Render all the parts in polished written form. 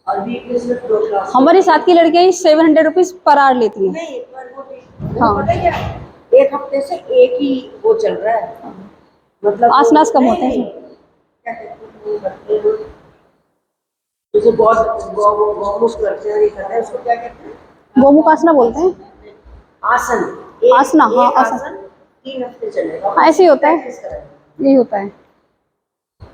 और वीक में सिर्फ 2 क्लास। हमारे साथ की लड़कियां 700 रुपीज पर आवर लेती हैं। नहीं, पर वो हाँ। पता है क्या, एक हफ्ते से एक ही वो चल रहा है, मतलब आसनास कम होते हैं। क्या कहते हैं, जैसे बहुत गौमुख करते हैं, ये करते हैं, उसको क्या कहते हैं? गोमुख आसना बोलते हैं। आसन। आसना, हाँ, आसन। आसन 3 हफ्ते चलेगा। हाँ, ऐसे ही होता है, यही होता है।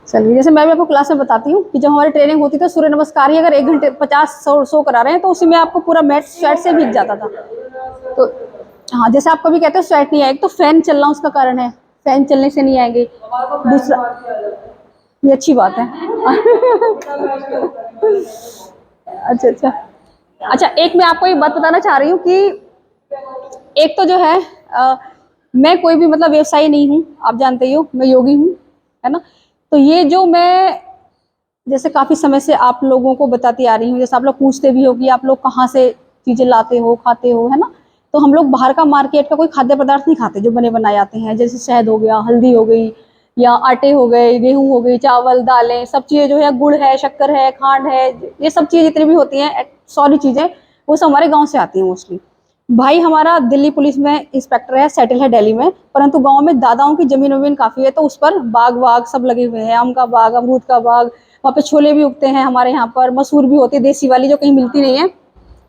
चलिए, जैसे मैं भी आपको क्लास में बताती हूँ कि जब हमारी ट्रेनिंग होती थी, सूर्य नमस्कार ही अगर 1 घंटे 50-100 करा रहे हैं तो उसी में आपको पूरा मैट स्वेट से भीग जाता था। तो हाँ, जैसे आप कभी कहते हो स्वेट नहीं आएगी, तो फैन चलना उसका कारण है, फैन चलने से नहीं आएंगे। दूसरा, ये अच्छी बात है। अच्छा अच्छा अच्छा, एक मैं आपको ये बात बताना चाह रही हूँ कि एक तो जो है मैं कोई भी मतलब व्यवसायी नहीं हूँ, आप जानते ही हो, मैं योगी हूँ, है ना। तो ये जो मैं जैसे काफ़ी समय से आप लोगों को बताती आ रही हूँ, जैसे आप लोग पूछते भी हो कि आप लोग कहाँ से चीज़ें लाते हो, खाते हो, है ना। तो हम लोग बाहर का मार्केट का कोई खाद्य पदार्थ नहीं खाते जो बने बनाए आते हैं, जैसे शहद हो गया, हल्दी हो गई, या आटे हो गए, गेहूँ हो गई, चावल, दालें, सब चीज़ें जो है, गुड़ है, शक्कर है, खांड है, ये सब चीज़ें जितनी भी होती हैं, सारी चीज़ें वो सब हमारे गाँव से आती हैं मोस्टली। भाई हमारा दिल्ली पुलिस में इंस्पेक्टर है, सेटल है दिल्ली में, परंतु गांव में दादाओं की जमीन वमीन काफ़ी है, तो उस पर बाग वाग सब लगे हुए हैं, आम का बाग, अमरूद का बाग, वहाँ पे छोले भी उगते हैं हमारे यहाँ पर, मसूर भी होती है देसी वाली जो कहीं मिलती नहीं है,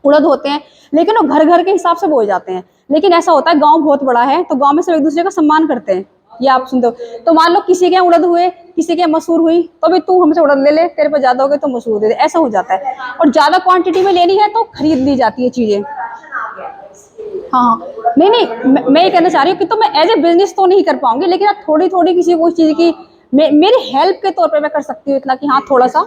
उड़द होते हैं, लेकिन वो घर घर के हिसाब से बोए जाते हैं। लेकिन ऐसा होता है गांव बहुत बड़ा है, तो गांव में सब एक दूसरे का सम्मान करते हैं, ये आप सुनते हो। तो मान लो किसी के यहाँ उड़द हुए, किसी के यहाँ मसूर हुई, तो भाई तू हमसे उड़द ले ले, तेरे पर ज्यादा हो गए तो मसूर दे दे, ऐसा हो जाता है। और ज्यादा क्वांटिटी में लेनी है तो खरीद ली जाती है चीजें। हाँ, नहीं नहीं, मैं ये कहना चाह रही हूँ कि तो मैं एज ए बिजनेस तो नहीं कर पाऊंगी, लेकिन आप थोड़ी थोड़ी किसी को चीज की मेरी हेल्प के तौर पे मैं कर सकती हूँ इतना कि हाँ थोड़ा सा।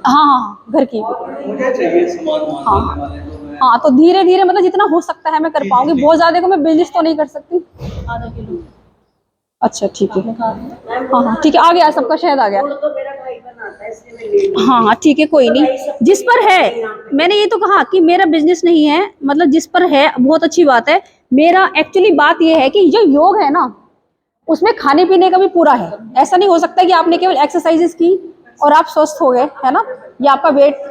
हाँ हाँ, घर की। मुझे चाहिए सामान हाँ वाले तो मैं हाँ, तो धीरे धीरे मतलब जितना हो सकता है मैं कर पाऊंगी, बहुत ज्यादा को मैं बिजनेस तो नहीं कर सकती। आधा किलो। अच्छा ठीक है, हाँ हाँ ठीक है, आ गया सबका शहद आ गया। तो मेरा भाई बनाता है, इसलिए मैं ले लूं। हाँ हाँ ठीक है, कोई नहीं, जिस पर है, मैंने ये तो कहा कि मेरा बिजनेस नहीं है, मतलब जिस पर है बहुत अच्छी बात है। मेरा एक्चुअली बात ये है कि जो योग है ना, उसमें खाने पीने का भी पूरा है। ऐसा नहीं हो सकता कि आपने केवल एक्सरसाइजेस की और आप स्वस्थ हो गए, है ना, या आपका वेट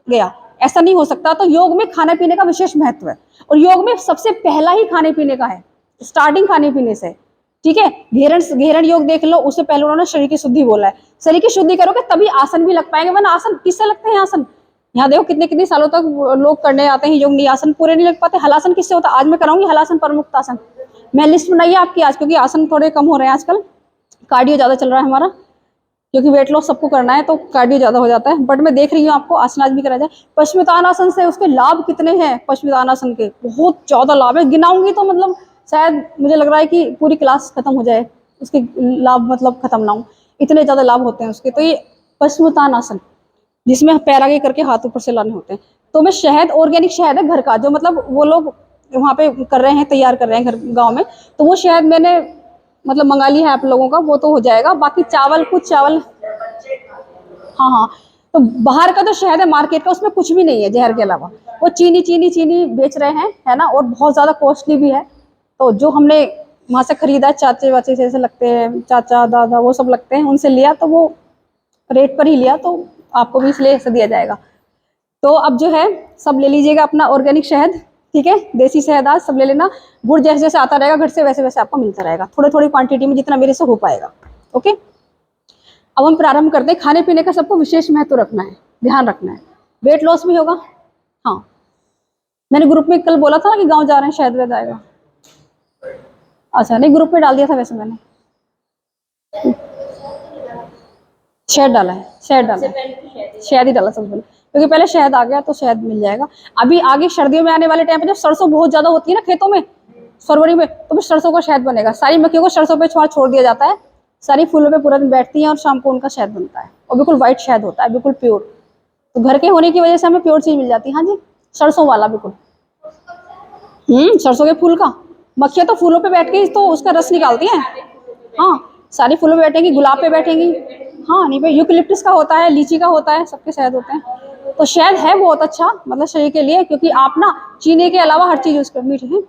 गया, ऐसा नहीं हो सकता। तो योग में खाने पीने का विशेष महत्व है, और योग में सबसे पहला ही खाने पीने का है, स्टार्टिंग खाने पीने से। ठीक है, घेरण योग देख लो, उससे पहले उन्होंने शरीर की शुद्धि बोला है। शरीर की शुद्धि करोगे तभी आसन भी लग पाएंगे, वरना आसन किससे लगते हैं? आसन यहाँ देखो कितने कितने सालों तक लोग करने आते हैं योग, नहीं आसन पूरे नहीं लग पाते। हलासन किससे होता है? आज मैं कराऊंगी हलासन, परमुक्तासन। मैं लिस्ट बनाइए आपकी आज, क्योंकि आसन थोड़े कम हो रहे हैं आजकल, कार्डियो ज्यादा चल रहा है हमारा, क्योंकि वेट लॉस सबको करना है तो कार्डियो ज्यादा हो जाता है। बट मैं देख रही हूँ आपको आसन आज भी करा जाए। पश्चिमोत्तानासन से उसके लाभ कितने हैं? पश्चिमोत्तानासन के बहुत ज्यादा लाभ है, गिनाऊंगी तो मतलब शायद मुझे लग रहा है कि पूरी क्लास खत्म हो जाए, उसके लाभ मतलब खत्म ना हो, इतने ज्यादा लाभ होते हैं उसके। तो ये पश्चिमोत्तानासन, जिसमें पैर आगे करके हाथ ऊपर से लाने होते हैं। तो मैं शहद, ऑर्गेनिक शहद है घर का, जो मतलब वो लोग वहाँ पे कर रहे हैं, तैयार कर रहे हैं घर गाँव में, तो वो शहद मैंने मतलब मंगा लिया है आप लोगों का, वो तो हो जाएगा। बाकी चावल, कुछ चावल, हाँ हाँ, तो बाहर का जो शहद है मार्केट का, उसमें कुछ भी नहीं है जहर के अलावा, वो चीनी चीनी चीनी बेच रहे हैं, है ना, और बहुत ज़्यादा कॉस्टली भी है। तो जो हमने वहाँ से खरीदा, चाचे वाचे जैसे लगते हैं, चाचा दादा वो सब लगते हैं, उनसे लिया तो वो रेट पर ही लिया, तो आपको भी इसलिए ऐसे दिया जाएगा। तो अब जो है सब ले लीजिएगा अपना ऑर्गेनिक शहद, ठीक है, देसी शहद आज सब ले लेना। गुड़ जैसे जैसे आता रहेगा घर से, वैसे वैसे आपको मिलता रहेगा, थोड़ी थोड़ी क्वांटिटी में, जितना मेरे से हो पाएगा। ओके, अब हम प्रारंभ करते हैं। खाने पीने का सबको विशेष महत्व रखना है, ध्यान रखना है, वेट लॉस भी होगा। हाँ, मैंने ग्रुप में कल बोला था ना कि गांव जा रहे हैं, शहद वेद आएगा। अच्छा, नहीं ग्रुप में डाल दिया था वैसे मैंने, शहद डाला है, शहद डाला है, शहद ही डाला सबसे पहले, क्योंकि पहले शहद आ गया तो शहद मिल जाएगा। अभी आगे सर्दियों में आने वाले टाइम पे जब सरसों बहुत ज्यादा होती है ना खेतों में, फरवरी में, तो फिर सरसों का शहद बनेगा। सारी मक्खियों को सरसों पे छोड़ दिया जाता है, सारी फूलों पे पूरा दिन बैठती हैं और शाम को उनका शहद बनता है, और बिल्कुल व्हाइट शहद होता है, बिल्कुल प्योर। तो घर के होने की वजह से हमें प्योर चीज मिल जाती है। हाँ जी, सरसों वाला बिल्कुल, सरसों के फूल का। मक्खियाँ तो फूलों पे बैठ के ही तो उसका रस निकालती हैं। हाँ, सारी फूलों पे बैठेंगी, गुलाब पे बैठेंगी। हाँ नहीं भाई, यूकलिप्टस का होता है, लीची का होता है, सबके शहद होते हैं। तो शहद है बहुत अच्छा मतलब शरीर के लिए, क्योंकि आप ना चीनी के अलावा हर चीज यूज कर, मीठे हैं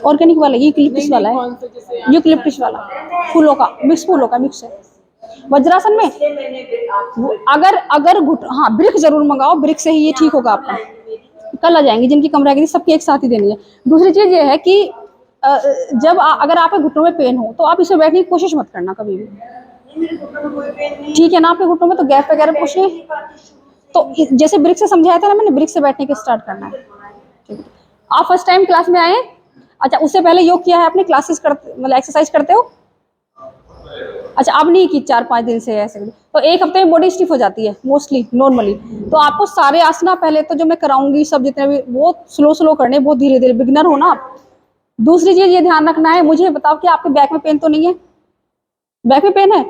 ऑर्गेनिक वाला, यूकलिप्टस वाला है, यूकलिप्टस वाला फूलों का, मिक्स फूलों का मिक्स है। वज्रासन में इसलिए मैंने फिर आपसे अगर अगर हाँ ब्रिक जरूर मंगाओ, ब्रिक से ही ये ठीक होगा आपका। कल आ जाएंगी, जिनकी कम रहेगी सबकी एक साथ ही देनी है। दूसरी चीज ये है कि जब अगर आपके घुटनों में पेन हो तो आप इसे बैठने की कोशिश मत करना कभी भी, मेरे घुटनों में कोई पेन नहीं ठीक है ना। आपके घुटनों में तो गैप वगैरह कुछ नहीं, तो जैसे ब्रिक से समझाया था ना मैंने, ब्रिक से बैठने के स्टार्ट करना है। ठीक है। आप फर्स्ट टाइम क्लास में आए, अच्छा उससे पहले योग किया है आपने, क्लासेस करते मतलब एक्सरसाइज करते हो? अच्छा अब नहीं की 4-5 दिन से ऐसे, तो एक हफ्ते में बॉडी स्टिफ हो जाती है मोस्टली नॉर्मली। तो आपको सारे आसना पहले तो जो मैं कराऊंगी सब जितने भी बहुत स्लो स्लो करने, बहुत धीरे धीरे, बिगिनर हो ना आप। दूसरी चीज ये ध्यान रखना है, मुझे बताओ कि आपके बैक में पेन तो नहीं है? बैक में पेन है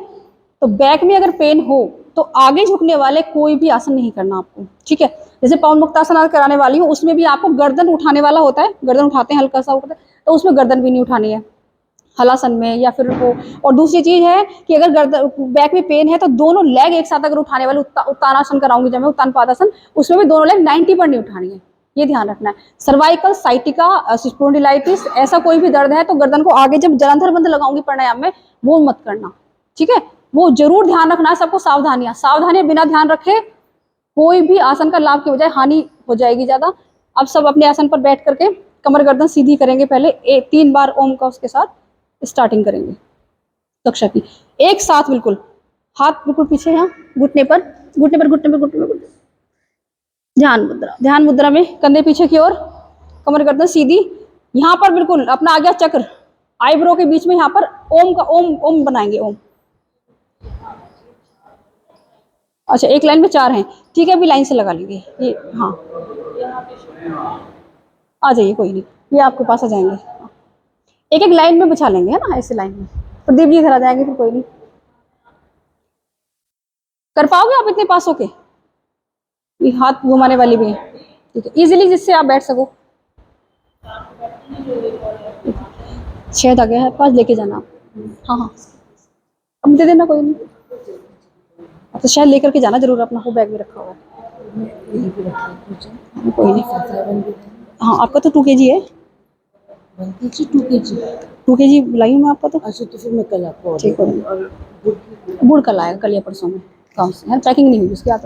तो बैक में अगर पेन हो तो आगे झुकने वाले कोई भी आसन नहीं करना आपको, ठीक है। जैसे पवन मुक्तासन कराने वाली हूँ उसमें भी आपको गर्दन उठाने वाला होता है, गर्दन उठाते हैं हल्का सा उठता है, तो उसमें गर्दन भी नहीं उठानी है हलासन में या फिर वो। और दूसरी चीज है कि अगर गर्दन बैक में पेन है तो दोनों लेग एक साथ अगर उठाने वाले उत्तानासन कराऊंगी जब मैं, उत्तान पादासन, उसमें भी दोनों लेग 90 पर नहीं उठानी है, ये ध्यान रखना है। सर्वाइकल, साइटिका, स्पॉन्डिलाइटिस ऐसा कोई भी दर्द है तो गर्दन को आगे जब जलांधर बंद लगाऊंगी प्राणायाम में वो मत करना, ठीक है। वो जरूर ध्यान रखना है सबको, सावधानियां बिना ध्यान रखे कोई भी आसन का लाभ की बजाय हानि हो जाएगी ज्यादा। अब सब अपने आसन पर बैठ करके कमर गर्दन सीधी करेंगे, पहले 3 बार ओम का उसके साथ स्टार्टिंग करेंगे कक्षा की, एक साथ बिल्कुल, हाथ बिल्कुल पीछे, यहाँ घुटने पर, घुटने पर, घुटने पर, घुटने पर, घुटने। ध्यान मुद्रा में कंधे पीछे की ओर, कमर गर्दन सीधी, यहाँ पर बिल्कुल अपना आ गया चक्र, आईब्रो के बीच में यहाँ पर ओम का ओम बनाएंगे, ओम। अच्छा एक लाइन में 4 हैं, ठीक है, अभी लाइन से लगा लेंगे ये, हाँ आ जाइए, कोई नहीं, ये आपके पास आ जाएंगे, एक एक लाइन में बिछा लेंगे, है ना, ऐसे लाइन में। प्रदीप जी इधर आ जाएंगे, फिर कोई नहीं। कर पाओगे आप इतने पास होके? ये हाथ घुमाने वाली भी है, ठीक है, इजीली जिससे आप बैठ सको। शायद आ गया है, पास लेके जाना आप। हाँ हाँ अब दे देना, कोई नहीं। तो शायद लेकर के जाना जरूर अपना, वो बैग में रखा हुआ है, कोई नहीं। हाँ आपका तो 2 kg है, 2 kg लाई हूँ मैं आपका तो। अच्छा तो फिर मैं कल आपको ठीक है, गुड़ कल आएगा, कल या परसों में काम से है, पैकिंग नहीं हुई उसकी, आप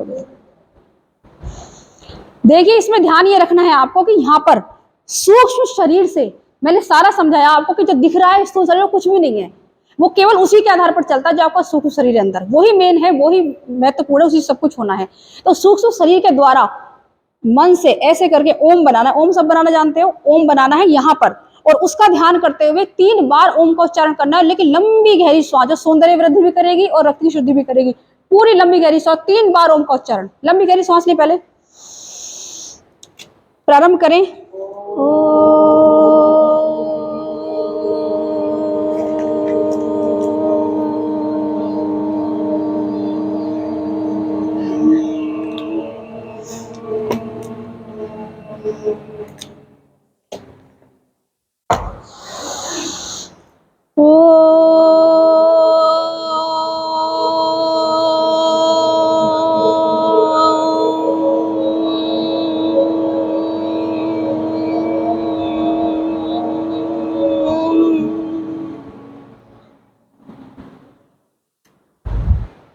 देखिए इसमें ध्यान ये रखना है आपको कि यहाँ पर सूक्ष्म शरीर से, मैंने सारा समझाया आपको कि जो दिख रहा है स्थूल शरीर कुछ भी नहीं है, वो केवल उसी के आधार पर चलता है जो आपका सूक्ष्म शरीर है अंदर, वही मेन है, वही महत्वपूर्ण है, उसी सब कुछ होना है। तो सूक्ष्म शरीर के द्वारा मन से ऐसे करके ओम बनाना, ओम सब बनाना जानते हो, ओम बनाना है यहाँ पर, और उसका ध्यान करते हुए 3 बार ओम का उच्चारण करना है, लेकिन लंबी गहरी श्वास जो सौंदर्य वृद्धि भी करेगी और रक्त की शुद्धि भी करेगी, पूरी लंबी गहरी श्वास, 3 बार ओम का उच्चारण, लंबी गहरी श्वास ले, पहले प्रारंभ करें।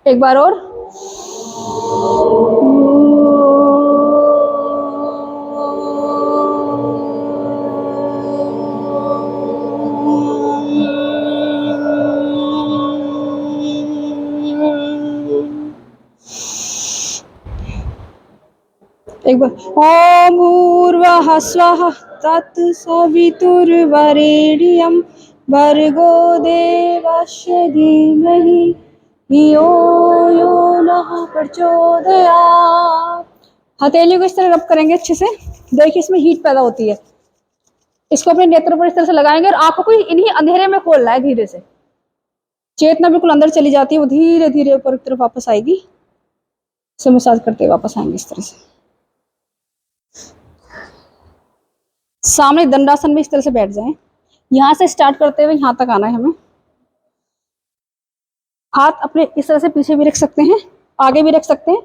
एक बार और, एक बार, ओम भूर्भुवः स्वः तत्सवितुर्वरेण्यं भर्गो देवस्य धीमहि धियो यो नः प्रचोदयात्। हथेली को इस तरह रब करेंगे अच्छे से, देखिए इसमें हीट पैदा होती है, इसको अपने नेत्रों पर इस तरह से लगाएंगे और आंखों को इन्हीं अंधेरे में खोलना है धीरे से, चेतना बिल्कुल अंदर चली जाती है, वो धीरे धीरे ऊपर की तरफ वापस आएगी, से मसाज करते वापस आएंगे इस तरह से। सामने दंडासन में इस तरह से बैठ जाएं, यहां से स्टार्ट करते हुए यहां तक आना है हमें। हाथ अपने इस तरह से पीछे भी रख सकते हैं, आगे भी रख सकते हैं,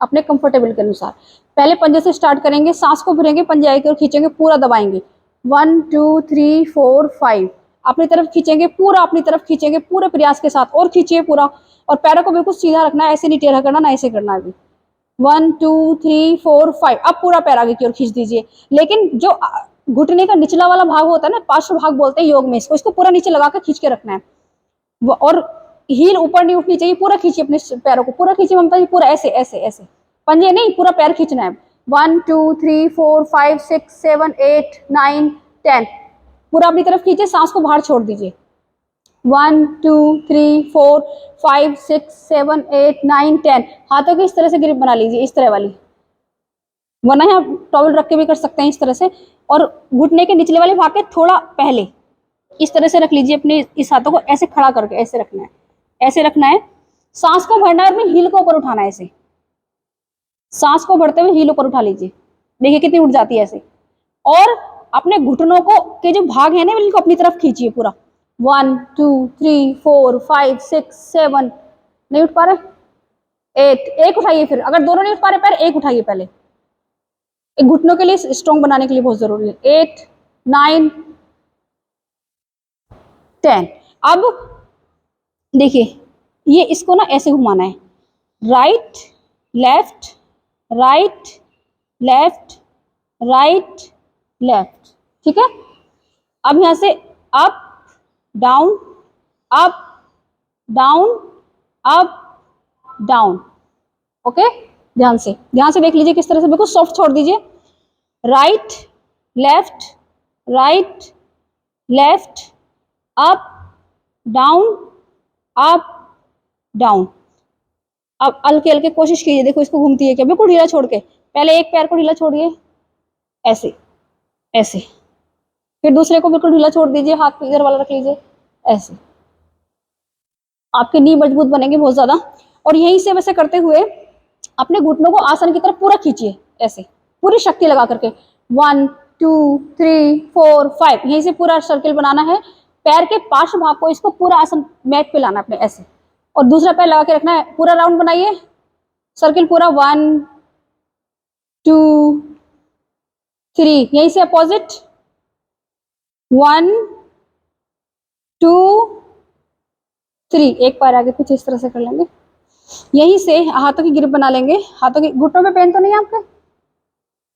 अपने कंफर्टेबल के अनुसार। पहले पंजे से स्टार्ट करेंगे, सांस को भरेंगे, पंजे आगे की ओर खींचेंगे, पूरा दबाएंगे, 1 2 3 4 5, अपनी तरफ खींचेंगे, पूरा अपनी तरफ खींचेंगे पूरे प्रयास के साथ, और खींचिए पूरा, और पैरों को बिल्कुल सीधा रखना है, ऐसे नहीं टेढ़ा करना, ना ऐसे करना है अभी। 1 2 3 4 5, अब पूरा पैर आगे की ओर खींच दीजिए। लेकिन जो घुटने का निचला वाला भाग होता है ना, पार्श्व भाग बोलते हैं योग में इसको पूरा नीचे लगा कर खींच के रखना है, और हील ऊपर नहीं उठनी चाहिए, पूरा खींचिए अपने पैरों को, पूरा खींचिए ममता जी, पूरा ऐसे ऐसे ऐसे, पंजे नहीं, पूरा पैर खींचना है। 1 2 3 4 5 6 7 8 9 10, पूरा अपनी तरफ खींचिए, सांस को बाहर छोड़ दीजिए। 1 2 3 4 5 6 7 8 9 10, हाथों की इस तरह से ग्रिप बना लीजिए, इस तरह वाली, वरना यहाँ टॉवल रख के भी कर सकते हैं इस तरह से, और घुटने के निचले वाले भाग के थोड़ा पहले इस तरह से रख लीजिए अपने इस हाथों को, ऐसे खड़ा करके ऐसे रखना है, ऐसे रखना है, सांस को भरना है और अपनी हील को ऊपर उठाना है, ऐसे सांस को भरते हुए हील ऊपर उठा लीजिए, देखिए कितनी उठ जाती है ऐसे, और अपने घुटनों को के जो भाग है ना बिल्कुल अपनी तरफ खींचिए पूरा। 1 2 3 4 5 6 7, नहीं उठ पा रहे, 8, एक उठाइए, फिर अगर दोनों नहीं उठ पा रहे पैर, एक उठाइए पहले, एक घुटनों के लिए स्ट्रॉन्ग बनाने के लिए बहुत जरूरी है। 8 9 10, अब देखिए ये इसको ना ऐसे घुमाना है, right left right left right left, ठीक है। अब यहां से up down up down up down, okay, ध्यान से देख लीजिए किस तरह से, बिल्कुल सॉफ्ट छोड़ दीजिए, right left up down up down. अब हल्के हल्के कोशिश कीजिए, देखो इसको घूमती है क्या, बिल्कुल ढीला छोड़ के, पहले एक पैर को ढीला छोड़िए, ऐसे ऐसे, फिर दूसरे को बिल्कुल ढीला छोड़ दीजिए, हाथ इधर वाला रख लीजिए, ऐसे, आपके नी मजबूत बनेंगे बहुत ज्यादा। और यहीं से वैसे करते हुए अपने घुटनों को आसन की तरफ पूरा खींचिए, ऐसे पूरी शक्ति लगा करके, 1 2 3 4 5, यहीं से पूरा सर्किल बनाना है, पैर के पार्श्व भाग को इसको पूरा आसन मैट पे लाना अपने, ऐसे, और दूसरा पैर लगा के रखना है, पूरा राउंड बनाइए, सर्किल पूरा, 1 2 3, यहीं से अपोजिट, 1 2 3, एक पैर आगे पीछे इस तरह से कर लेंगे, यहीं से हाथों की ग्रिप बना लेंगे, हाथों के घुटनों में पेन तो नहीं है आपके,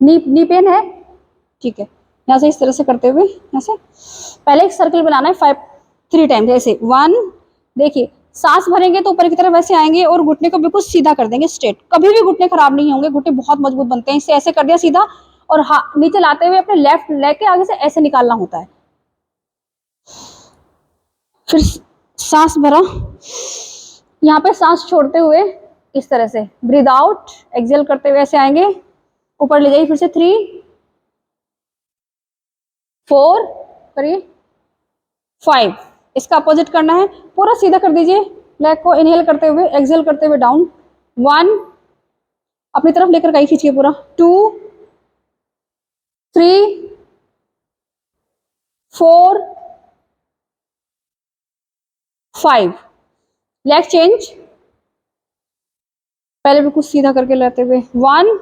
नी पेन है, ठीक है, यहाँ से इस तरह से करते हुए यहाँ से पहले एक सर्किल बनाना है 3 टाइम्स, ऐसे 1, देखिए सांस भरेंगे तो ऊपर की तरफ ऐसे आएंगे, और घुटने को बिल्कुल सीधा कर देंगे स्ट्रेट, कभी भी घुटने खराब नहीं होंगे, घुटने बहुत मजबूत बनते हैं, इससे ऐसे कर दिया सीधा, और नीचे लाते हुए अपने लेफ्ट लेग के आगे से ऐसे निकालना होता है, फिर सांस भरा, यहाँ पे सांस छोड़ते हुए इस तरह से ब्रीद आउट, एक्सेल करते हुए ऐसे आएंगे, ऊपर ले जाइए, फिर से 3 4 करिए, 5, इसका अपोजिट करना है, पूरा सीधा कर दीजिए लेग को, इनहेल करते हुए एक्सेल करते हुए डाउन, 1, अपनी तरफ लेकर कहीं खींचिए पूरा, 2 3 4 5, लेग चेंज, पहले बिल्कुल सीधा करके लेते हुए, 1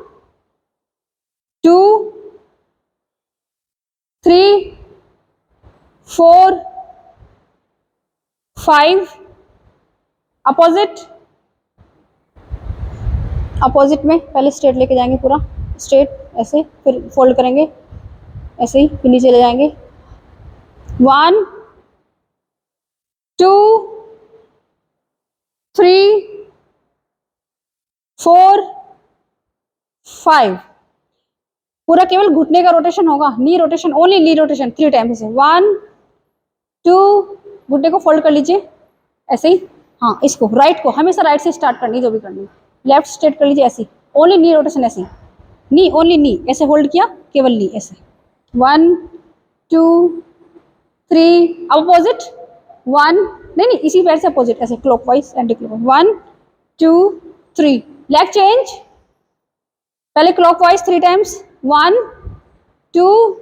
2 3 4 5, अपोजिट में पहले स्ट्रेट लेके जाएंगे, पूरा स्ट्रेट ऐसे, फिर फोल्ड करेंगे ऐसे ही, फिर नीचे ले जाएंगे, 1 2 3 4 5, पूरा केवल घुटने का रोटेशन होगा, नी रोटेशन, ओनली नी रोटेशन, 3 टाइम्स से, 1 2, घुटने को फोल्ड कर लीजिए ऐसे ही, हाँ इसको राइट को हमेशा राइट से स्टार्ट करनी, जो भी करनी, लेफ्ट स्ट्रेट कर लीजिए ऐसे, ओनली नी रोटेशन, ऐसे नी, ओनली नी, ऐसे होल्ड किया, केवल नी, ऐसे 1 2 3, अपोजिट 1, नहीं इसी पैर से अपोजिट, ऐसे clockwise anti clockwise, 1 2 3, leg change, पहले clockwise 3 times, 1 2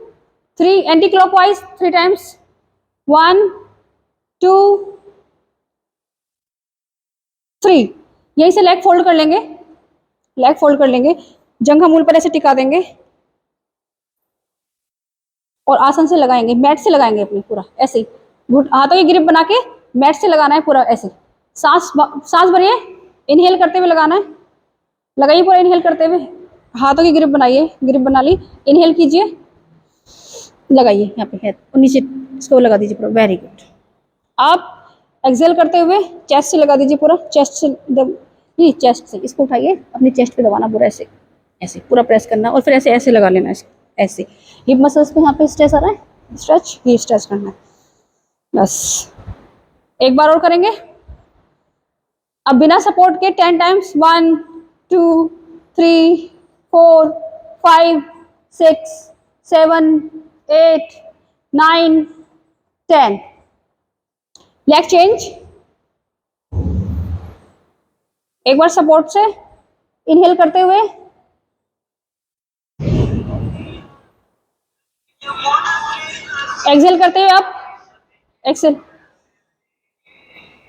3, anti clockwise 3 times, 1 2 3, यहीं से लेग फोल्ड कर लेंगे, लेग फोल्ड कर लेंगे, जंघा मूल पर ऐसे टिका देंगे, और आसन से लगाएंगे, मैट से लगाएंगे अपने पूरा ऐसे ही, हाथों की ग्रिप बना के मैट से लगाना है पूरा ऐसे। सांस भरिए, इनहेल करते हुए लगाना है, लगाइए पूरा इनहेल करते हुए। हाथों की ग्रिप बनाइए, ग्रिप बना ली, इनहेल कीजिए, लगाइए यहाँ पे है नीचे, इसको लगा दीजिए पूरा, वेरी गुड। आप एक्सेल करते हुए चेस्ट से लगा दीजिए पूरा, चेस्ट से नहीं, चेस्ट से इसको उठाइए, अपनी चेस्ट पे दबाना पूरा ऐसे, ऐसे पूरा प्रेस करना और फिर ऐसे ऐसे लगा लेना ऐसे। हिप मसल्स पे यहाँ पे स्ट्रेच आ रहा है, स्ट्रेच, ये स्ट्रेच करना है बस। एक बार और करेंगे। अब बिना सपोर्ट के 10 टाइम्स, 1 2 3 4 5 6 7 8 9 10। लेग चेंज, एक बार सपोर्ट से इनहेल करते हुए, एक्सेल करते हुए आप एक्सेल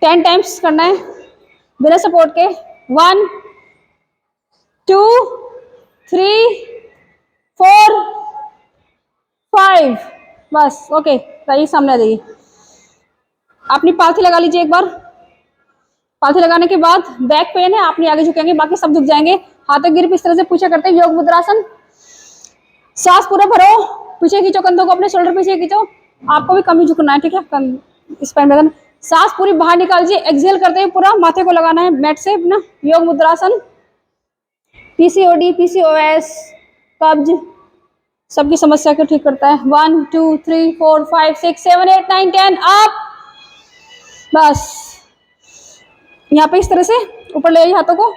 10 टाइम्स करना है बिना सपोर्ट के। 1 2 3 4 5 बस, ओके। राइए सामने आ जाइए, अपनी पालथी लगा लीजिए एक बार। पालथी लगाने के बाद बैक पेन है, आप नहीं आगे झुकेंगे, बाकी सब झुक जाएंगे। हाथों की ग्रिप इस तरह से पीछे करते हैं, योग मुद्रासन। सांस पूरा भरो, पीछे खींचो कंधों को, अपने शोल्डर पीछे खींचो, आपको भी कम ही झुकना है, ठीक है। इस पैर में सांस पूरी बाहर निकाल दीजिए, एक्सेल करते हुए पूरा माथे को लगाना है मैट से अपना, योग मुद्रासन। पीसीओडी, पीसीओएस, कब्ज, सबकी समस्या को ठीक करता है। 1 2 3 4 5 6 7 8 9 10 अप, बस। यहाँ पे इस तरह से ऊपर ले आइए हाथों को,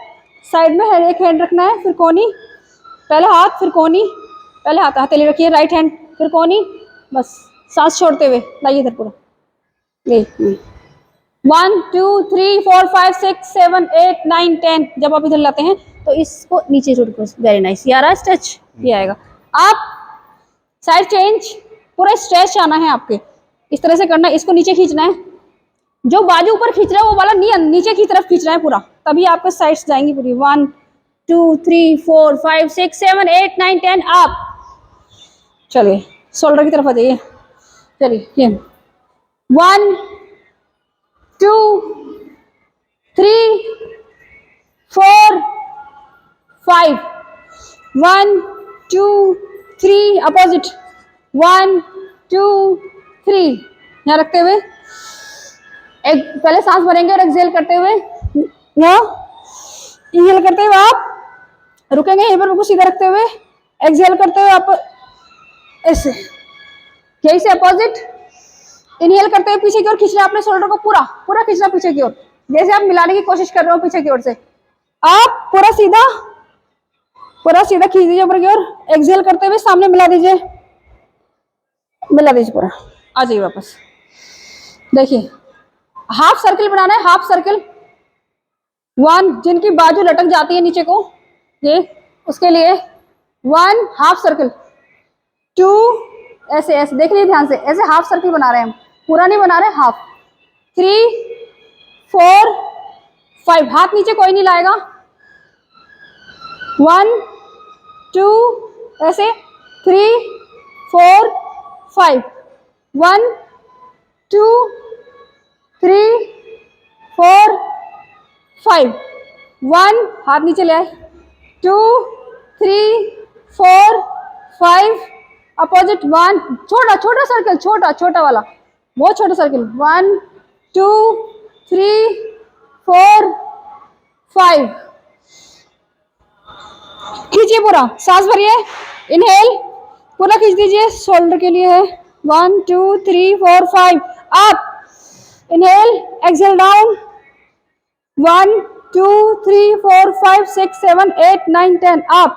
साइड में है, एक हैंड रखना है, फिर कोनी, पहले हाथ फिर कोनी, पहले हाथ हथेली रखिए, राइट हैंड फिर कोनी, बस। सांस छोड़ते हुए लाइए इधर पूरा, ये 1 2 3 4 5 6 7 8 9 10। जब आप इधर लाते हैं तो इसको नीचे छोड़, वेरी नाइस, ये आ रहा है स्ट्रेच, ये आएगा। आप साइड चेंज, पूरा स्ट्रेच आना है आपके, इस तरह से करना है, इसको नीचे खींचना है, जो बाजू ऊपर खींच रहा है वो वाला नीचे की तरफ खींचना है पूरा, तभी आपके साइड्स जाएंगी पूरी। 1 2 3 4 5 6 7 8 9 10 अप। चलिए शोल्डर की तरफ आ जाइए, चलिए 1 2 3 4 5 1 2 3 अपोजिट 1 2 3। यहाँ रखते हुए एक पहले सांस भरेंगे और एक्सेल करते हुए, इनहेल करते हुए आप रुकेंगे, यहीं पर बिल्कुल सीधा रखते हुए, एक्सेल करते हुए आप ऐसे, यही से अपोजिट। इनहेल करते हुए पीछे की ओर खींचना, अपने शोल्डर को पूरा पूरा खींचना पीछे की ओर, जैसे आप मिलाने की कोशिश कर रहे हो पीछे की ओर से। आप पूरा सीधा खींच दीजिए ऊपर की ओर, एक्सेल करते हुए सामने मिला दीजिए पूरा, आ जाइए वापस। देखिए हाफ सर्किल बनाना है, हाफ सर्किल। 1 जिनकी बाजू लटक जाती है नीचे को, ये उसके लिए 1 हाफ सर्किल, 2 ऐसे ऐसे देख लीजिए ध्यान से, ऐसे हाफ सर्किल बना रहे हैं हम, पूरा नहीं बना रहे, हाफ। 3 4 5, हाथ नीचे कोई नहीं लाएगा। 1 2 ऐसे, 3 4 5, 1 2 3 4 5, 1 हाथ नीचे ले आए, 2 3 4 5 अपोजिट, 1 छोटा छोटा सर्कल, छोटा वाला, बहुत छोटा सर्कल, 1 2 3 4 5। खींचिए पूरा, सांस भरिए, इनहेल पूरा खींच दीजिए, शोल्डर के लिए है। 1 2 3 4 5 up, inhale, exhale down, 1 2 3 4 5 6 7 8 9 10 up.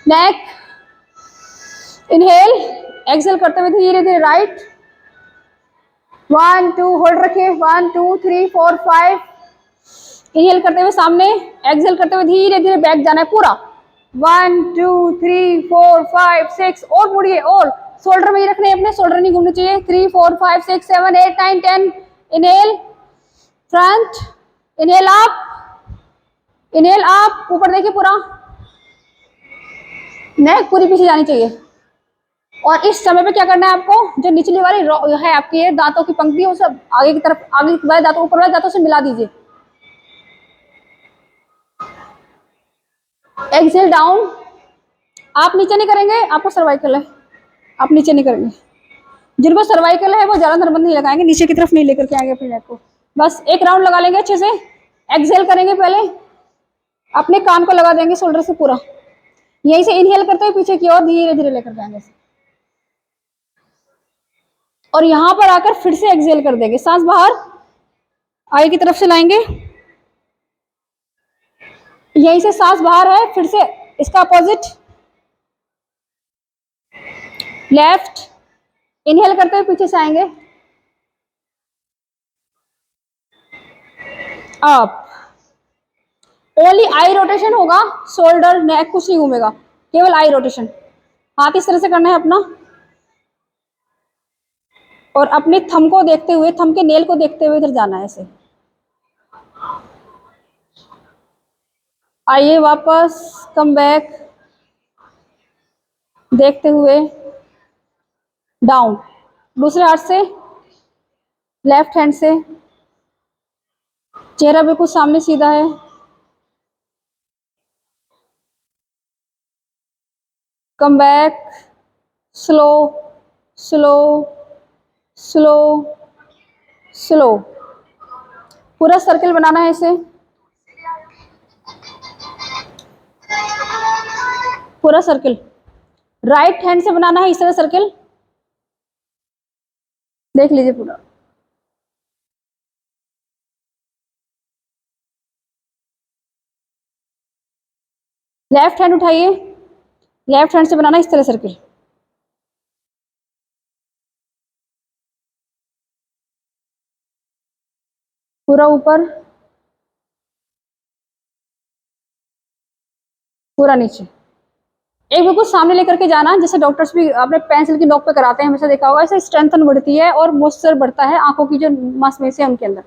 नेक, इनहेल, एक्सेल करते हुए धीरे धीरे राइट, 1 2 होल्ड रखिए, 1 2 3 4 5। इनहेल करते हुए सामने, एक्सेल करते हुए धीरे धीरे बैक जाना है पूरा, 1 2 3 4 5 6। और मुड़िए, और शोल्डर में ही रखने अपने, शोल्डर नहीं घूमने चाहिए। 3 4 5 6 7 8 9 10। इनहेल फ्रंट, इनहेल अप, ऊपर देखिए पूरा, नेक पूरी पीछे जानी चाहिए, और इस समय पे क्या करना है आपको, जो निचली वाली है आपकी ये दांतों की पंक्ति है, उसे आगे की तरफ, आगे वाले दांतों, ऊपर वाले दांतों से मिला दीजिए। Exhale down. आप नीचे नहीं करेंगे, आपको सर्वाइकल है, आप नीचे नहीं करेंगे। जिनको सर्वाइकल है वो ज्यादा नरबंद नहीं लगाएंगे, नीचे की तरफ नहीं लेकर के आएंगे अपने नेक को। बस एक राउंड लगा लेंगे अच्छे से। एक्सेल करेंगे पहले, अपने कान को लगा देंगे शोल्डर से पूरा, यहीं से इनहेल करते हुए पीछे की ओर धीरे धीरे लेकर जाएंगे, और यहां पर आकर फिर से एक्सेल कर देंगे। सांस बाहर आगे की तरफ से लाएंगे, यहीं से सांस बाहर है, फिर से इसका अपोजिट, लेफ्ट, इनहेल करते हुए पीछे से आएंगे, अप। ओनली आई रोटेशन होगा, शोल्डर नेक कुछ नहीं घूमेगा, केवल आई रोटेशन। हाथ इस तरह से करना है अपना, और अपने थंब को देखते हुए, थंब के नेल को देखते हुए इधर जाना है ऐसे। आइए वापस, कम बैक, देखते हुए डाउन। दूसरे हाथ से, लेफ्ट हैंड से, चेहरा बिल्कुल सामने सीधा है। Come back, slow slow slow slow. पूरा सर्कल बनाना है इसे, पूरा सर्कल राइट हैंड से बनाना है इस तरह सर्कल, देख लीजिए पूरा। लेफ्ट हैंड उठाइए, लेफ्ट हैंड से बनाना इस तरह सर्कल। पूरा ऊपर, पूरा नीचे, एक बिल्कुल सामने लेकर के जाना, जैसे डॉक्टर्स भी अपने पेंसिल की नोक पे कराते हैं, हमेशा देखा होगा। इससे स्ट्रेंथन बढ़ती है और मॉइस्चर बढ़ता है आंखों की जो मांसपेशियां उनके अंदर।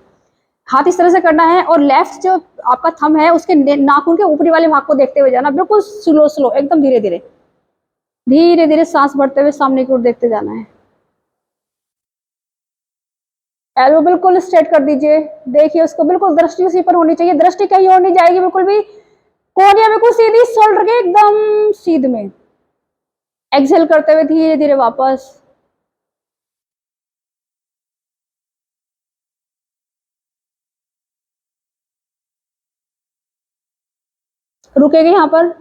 हाथ इस तरह से करना है, और लेफ्ट जो आपका थंब है उसके नाखून के ऊपरी वाले भाग को देखते हुए जाना, बिल्कुल स्लो स्लो, एकदम धीरे धीरे, धीरे धीरे सांस भरते हुए सामने की ओर देखते जाना है। एल्बो बिल्कुल स्ट्रेट कर दीजिए, देखिए उसको, बिल्कुल दृष्टि उसी पर होनी चाहिए, दृष्टि कहीं और नहीं जाएगी बिल्कुल भी। कोहनियां बिल्कुल सीधी, शोल्डर के एकदम सीध में। एक्सेल करते हुए धीरे धीरे वापस, रुकेंगे यहाँ पर,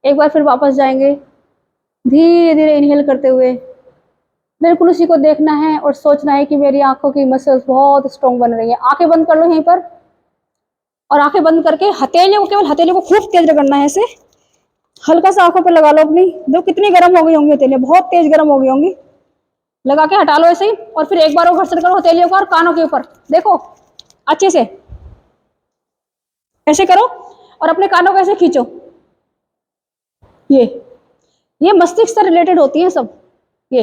एक बार फिर वापस जाएंगे, धीरे धीरे इनहेल करते हुए। बिल्कुल उसी को देखना है और सोचना है कि मेरी आंखों की मसल्स बहुत स्ट्रॉन्ग बन रही है। आंखें बंद कर लो यहीं पर, और आंखें बंद करके हथेली को, केवल हथेली को खूब तेज रगड़ना है ऐसे, हल्का सा आंखों पर लगा लो अपनी। देखो कितनी गर्म हो गई होंगी हथेलियां, बहुत तेज गर्म हो गई होंगी। लगा के हटा लो ऐसे ही, और फिर एक बार और घर्षण करो हथेलियों का, और कानों के ऊपर देखो अच्छे से, ऐसे करो, और अपने कानों को ऐसे खींचो। ये मस्तिष्क से रिलेटेड होती है सब ये।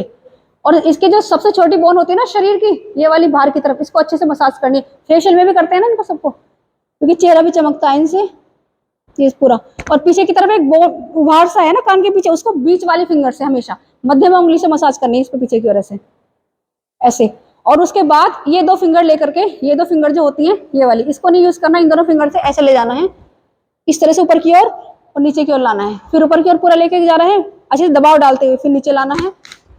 और इसके जो सबसे छोटी बोन होती है ना शरीर की, ये वाली बाहर की तरफ, इसको अच्छे से मसाज करनी है। फेशियल में भी करते हैं ना इनको सबको, क्योंकि चेहरा भी चमकता है इनसे, ये पूरा। और पीछे की तरफ एक बोन उभार सा है ना कान के पीछे, उसको बीच वाली फिंगर से, हमेशा मध्यम उंगली से मसाज करनी है इसको पीछे की ओर ऐसे ऐसे। और उसके बाद ये दो फिंगर लेकर के, ये दो फिंगर जो होती हैं ये वाली, इसको नहीं यूज करना, इन दोनों फिंगर से ऐसे ले जाना है इस तरह से ऊपर की ओर, और नीचे की ओर लाना है। फिर ऊपर की ओर पूरा लेके जा रहे हैं, अच्छे से दबाव डालते हुए फिर नीचे लाना है।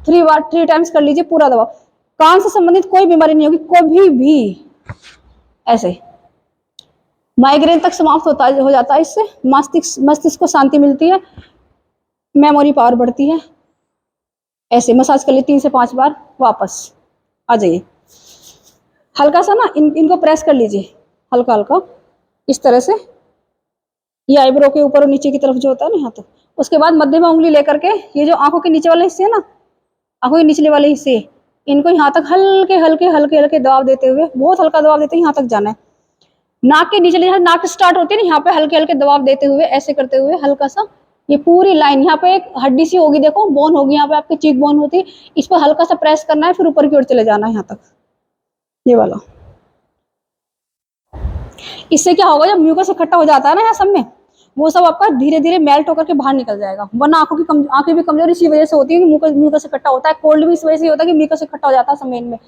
3 टाइम्स कर लीजिए पूरा दबाव। कान से संबंधित कोई बीमारी नहीं होगी कभी भी। ऐसे माइग्रेन तक समाप्त हो जाता है इससे। मस्तिष्क को शांति मिलती है, मेमोरी पावर बढ़ती है। ऐसे मसाज कर लीजिए 3 से 5 बार। वापस आ जाइए, हल्का सा ना इनको प्रेस कर लीजिए, हल्का हल्का इस तरह से, ये आईब्रो के ऊपर और नीचे की तरफ जो होता है ना यहाँ तक। उसके बाद मध्यम उंगली लेकर के, ये जो आंखों के नीचे वाले हिस्से है ना, आंखों के निचले वाले हिस्से, इनको यहाँ तक हल्के हल्के हल्के हल्के दबाव देते हुए, बहुत हल्का दबाव देते हुए यहाँ तक जाना है। नाक के नीचे जहाँ नाक स्टार्ट होती है ना, यहाँ पे हल्के हल्के दबाव देते हुए, ऐसे करते हुए हल्का सा, ये पूरी लाइन, यहाँ पे एक हड्डी सी होगी, देखो बोन होगी यहाँ पे, आपकी चीक बोन होती है, इस पर हल्का सा प्रेस करना है, फिर ऊपर की ओर चले जाना है यहाँ तक, ये वाला। इससे क्या होगा, जब म्यूकस इकट्ठा हो जाता है ना यहाँ सब में, वो सब आपका धीरे धीरे मेल्ट होकर के बाहर निकल जाएगा। वरना आंखें भी कमजोर इसी वजह से होती है कि मुंह से खट्टा होता है। कोल्ड भी इस वजह से होता है कि मुंह से खट्टा हो जाता है समय में।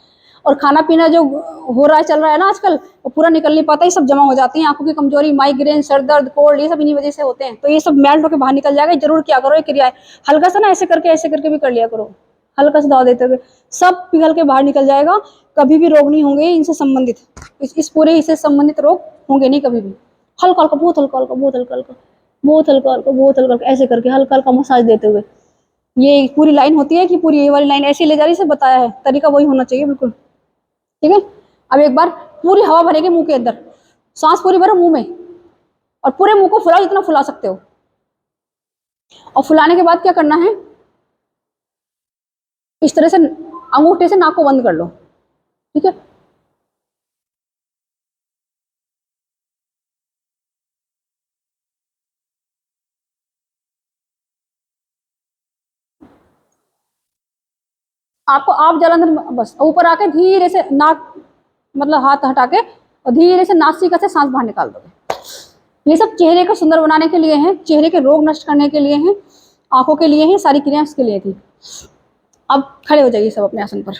और खाना पीना जो हो रहा है, चल रहा है ना आजकल, वो पूरा निकल नहीं पाता, ये सब जमा हो जाती है। आंखों की कमजोरी, माइग्रेन, सर दर्द, कोल्ड, ये सब इन्हीं वजह से होते हैं। तो ये सब मेल्ट होकर बाहर निकल जाएगा। जरूर क्या करो, ये क्रिया है हल्का सा ना ऐसे करके भी कर लिया करो, हल्का सा दवा देते हुए, सब पिघल के बाहर निकल जाएगा। कभी भी रोग नहीं होंगे इनसे संबंधित, इस पूरे इससे संबंधित रोग होंगे नहीं कभी भी। हल्का हल्का, बहुत हल्का हल्का, बहुत हल्का हल्का, बहुत हल्का हल्का, बहुत हल्का हल्का, ऐसे करके हल्का हल्का मसाज देते हुए। ये पूरी लाइन होती है कि पूरी ये वाली लाइन ऐसे ले जा रही है, बताया है तरीका वही होना चाहिए बिल्कुल। ठीक है, अब एक बार पूरी हवा भरेंगे मुंह के अंदर, सांस पूरी भरो मुंह में, और पूरे मुंह को फुलाओ जितना फुला सकते हो। और फुलाने के बाद क्या करना है, इस तरह से अंगूठे से नाक को बंद कर लो। ठीक है, आप जलंधर बस ऊपर आके धीरे से नाक, मतलब हाथ हटा के, और धीरे से नासिका से सांस बाहर निकाल दोगे। ये सब चेहरे को सुंदर बनाने के लिए है, चेहरे के रोग नष्ट करने के लिए है, आंखों के लिए है, सारी क्रियाएं इसके लिए थी। अब खड़े हो जाइए सब अपने आसन पर।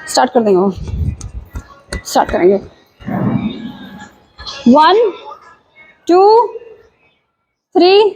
स्टार्ट कर देंगे, वो स्टार्ट करेंगे। 1 2 3